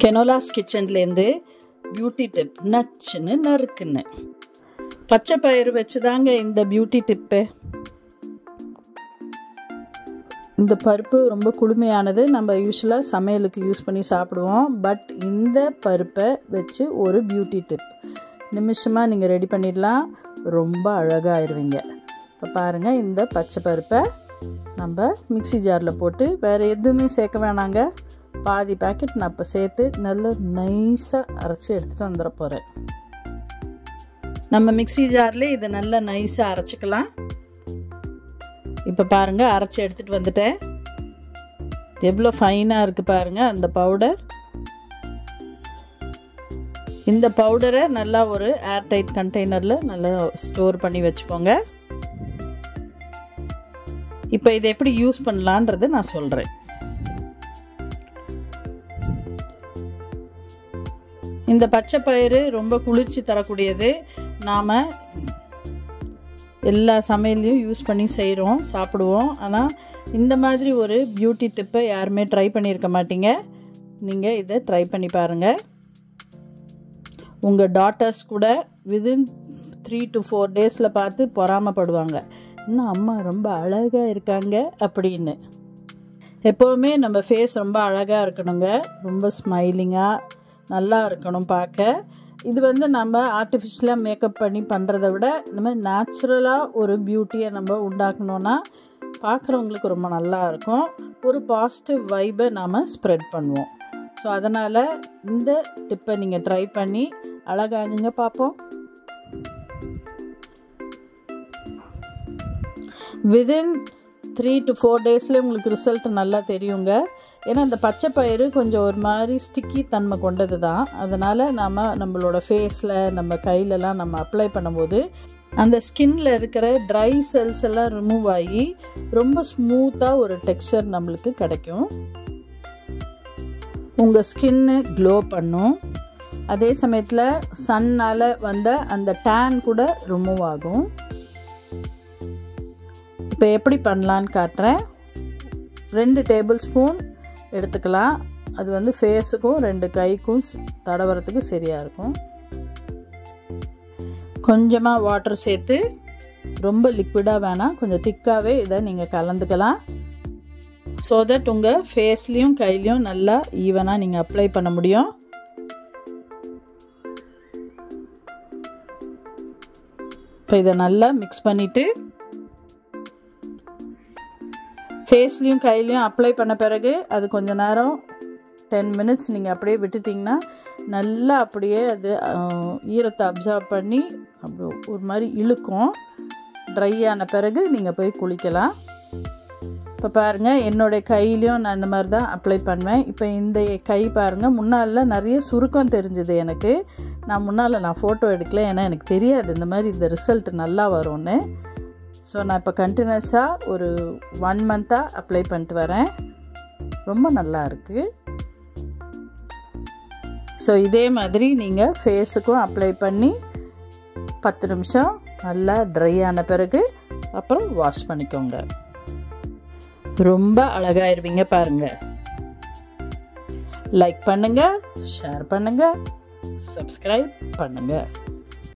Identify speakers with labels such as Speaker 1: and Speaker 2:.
Speaker 1: கெனோலாஸ் கிச்சன்லேருந்து beauty tip நச்சுன்னு நறுக்குன்னு. பச்சை பயிறு வச்சு தாங்க இந்த பியூட்டி டிப்பு. இந்த பருப்பு ரொம்ப குளுமையானது. நம்ம யூஸ்வலாக சமையலுக்கு யூஸ் பண்ணி சாப்பிடுவோம். பட் இந்த பருப்பை வச்சு ஒரு பியூட்டி டிப் நிமிஷமாக நீங்கள் ரெடி பண்ணிடலாம். ரொம்ப அழகாகிடுவீங்க. இப்போ பாருங்கள், இந்த பச்சை பருப்பை நம்ம மிக்சி ஜாரில் போட்டு வேறு எதுவுமே சேர்க்க வேணாங்க. பாதி பேக்கெட் நான் இப்போ சேர்த்து நல்லா நைஸாக அரைச்சி எடுத்துகிட்டு வந்துட போகிறேன். நம்ம மிக்சி ஜாரில் இதை நல்லா நைஸாக அரைச்சிக்கலாம். இப்போ பாருங்கள், அரைச்சி எடுத்துகிட்டு வந்துட்டேன். எவ்வளோ ஃபைனாக இருக்குது பாருங்கள் அந்த பவுடர். இந்த பவுடரை நல்லா ஒரு ஏர்டைட் கண்டெய்னரில் நல்லா ஸ்டோர் பண்ணி வச்சுக்கோங்க. இப்போ இதை எப்படி யூஸ் பண்ணலான்றது நான் சொல்கிறேன். இந்த பச்சை பயிறு ரொம்ப குளிர்ச்சி தரக்கூடியது. நாம் எல்லா சமையல்லையும் யூஸ் பண்ணி செய்கிறோம், சாப்பிடுவோம். ஆனால் இந்த மாதிரி ஒரு பியூட்டி டிப்பை யாருமே ட்ரை பண்ணியிருக்க மாட்டீங்க. நீங்கள் இதை ட்ரை பண்ணி பாருங்கள். உங்கள் டாட்டர்ஸ் கூட விதின் 3 to 4 டேஸில் பார்த்து பொறாமப்படுவாங்க. இன்னும் அம்மா ரொம்ப அழகாக இருக்காங்க அப்படின்னு. எப்போவுமே நம்ம ஃபேஸ் ரொம்ப அழகாக இருக்கணுங்க. ரொம்ப ஸ்மைலிங்காக நல்லா இருக்கணும் பார்க்க. இது நம்ம ஆர்டிஃபிஷியலாக மேக்கப் பண்ணி பண்ணுறத விட இந்த மாதிரி நேச்சுரலாக ஒரு பியூட்டியை நம்ம உண்டாக்கணுன்னா பார்க்குறவங்களுக்கு ரொம்ப நல்லா இருக்கும். ஒரு பாசிட்டிவ் வைபை நாம் ஸ்ப்ரெட் பண்ணுவோம். ஸோ அதனால் இந்த டிப்பை நீங்கள் ட்ரை பண்ணி அழகாகுங்க பார்ப்போம். விதின் 3 to 4 டேஸ்லேயே உங்களுக்கு ரிசல்ட் நல்லா தெரியுங்க. ஏன்னா இந்த பச்சை பயிறு கொஞ்சம் ஒரு மாதிரி ஸ்டிக்கி தன்மை கொண்டது தான். அதனால் நம்மளோட ஃபேஸில் நம்ம கையிலலாம் நம்ம அப்ளை பண்ணும்போது அந்த ஸ்கின்னில் இருக்கிற ட்ரை செல்ஸ் எல்லாம் ரிமூவ் ஆகி ரொம்ப ஸ்மூத்தாக ஒரு டெக்ஸ்சர் நம்மளுக்கு கிடைக்கும். உங்கள் ஸ்கின்னு க்ளோ பண்ணும். அதே சமயத்தில் சன்னால் வந்த அந்த டேன் கூட ரிமூவ் ஆகும். இப்போ எப்படி பண்ணலான்னு காட்டுறேன். 2 டேபிள் ஸ்பூன் எடுத்துக்கலாம். அது ஃபேஸுக்கும் 2 கைக்கும் தடவறதுக்கு சரியாக இருக்கும். கொஞ்சமாக வாட்டர் சேர்த்து, ரொம்ப லிக்விடாக வேணாம், கொஞ்சம் திக்காகவே இதை நீங்கள் கலந்துக்கலாம். ஸோ தட் உங்கள் ஃபேஸ்லேயும் கையிலையும் நல்லா ஈவனாக நீங்கள் அப்ளை பண்ண முடியும். இப்போ இதை நல்லா மிக்ஸ் பண்ணிவிட்டு ஃபேஸ்லேயும் கையிலையும் அப்ளை பண்ண பிறகு அது கொஞ்சம் நேரம் 10 minutes நீங்கள் அப்படியே விட்டுட்டிங்கன்னா நல்லா அப்படியே அது ஈரத்தை அப்சர்வ் பண்ணி அப்படி ஒரு மாதிரி இழுக்கும். ட்ரை ஆன பிறகு நீங்கள் போய் குளிக்கலாம். இப்போ பாருங்கள், என்னோடய கையிலையும் நான் இந்த மாதிரி தான் அப்ளை பண்ணுவேன். இப்போ இந்த கை பாருங்கள், முன்னால் நிறைய சுருக்கம் தெரிஞ்சுது எனக்கு. நான் ஃபோட்டோ எடுக்கல, ஏன்னா எனக்கு தெரியாது இந்த மாதிரி இந்த ரிசல்ட் நல்லா வரும்னு. ஸோ நான் இப்போ கண்டினியூஸாக ஒரு 1 month-ஆக அப்ளை பண்ணிட்டு வரேன். ரொம்ப நல்லா இருக்குது. ஸோ இதே மாதிரி நீங்கள் ஃபேஸுக்கும் அப்ளை பண்ணி 10 நிமிஷம் நல்லா ட்ரை ஆன பிறகு அப்புறம் வாஷ் பண்ணிக்கோங்க. ரொம்ப அழகாயிருவீங்க பாருங்கள். லைக் பண்ணுங்கள், ஷேர் பண்ணுங்கள், சப்ஸ்கிரைப் பண்ணுங்கள்.